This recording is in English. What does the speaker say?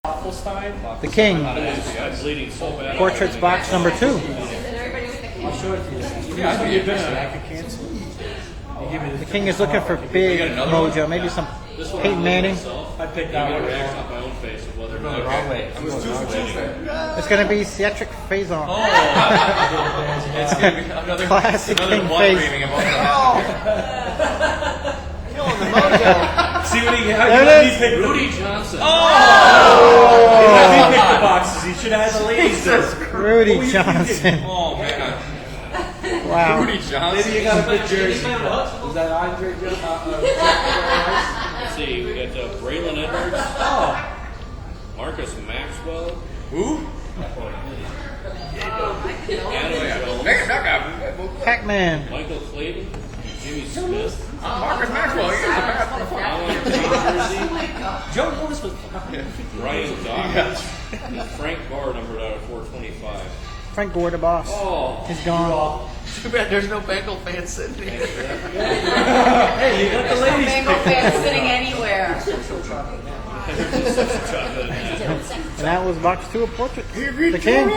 The King. Bleeding so bad. Portraits box number 2. I'll show it to you. Yeah, I think you've been on. I could cancel. The King is looking for big mojo, maybe some Peyton Manning. I picked that one. Reaction on my own face of whether or not. Wrong way. It's going to be Theatric Phase-On. Oh! It's going to be another Classic King one face. dreaming about that. Killing the mojo. See what he There it is. picked. Rudy Johnson. He picked the boxes. He should have had the ladies there. Rudy Johnson. Oh, man. Wow. Rudy Johnson. Maybe you got a good jersey. Is that Andre Johnson? Let's see, we got Braylon Edwards. Oh. Marcus Maxwell. Who? Pac-Man. Michael Clayton. Jimmy Smith. Marcus Maxwell. He's a bad motherfucker. Alan Jersey. Joe Lewis was. Ryan Dockett. And Frank Barr, numbered out of 425. Frank Gore, the boss. Oh. He's gone. Too bad there's no Bengal fans sitting here. Hey, you got the ladies Bengal picked. fans sitting anywhere. And that was box 2 of Portraits. The King.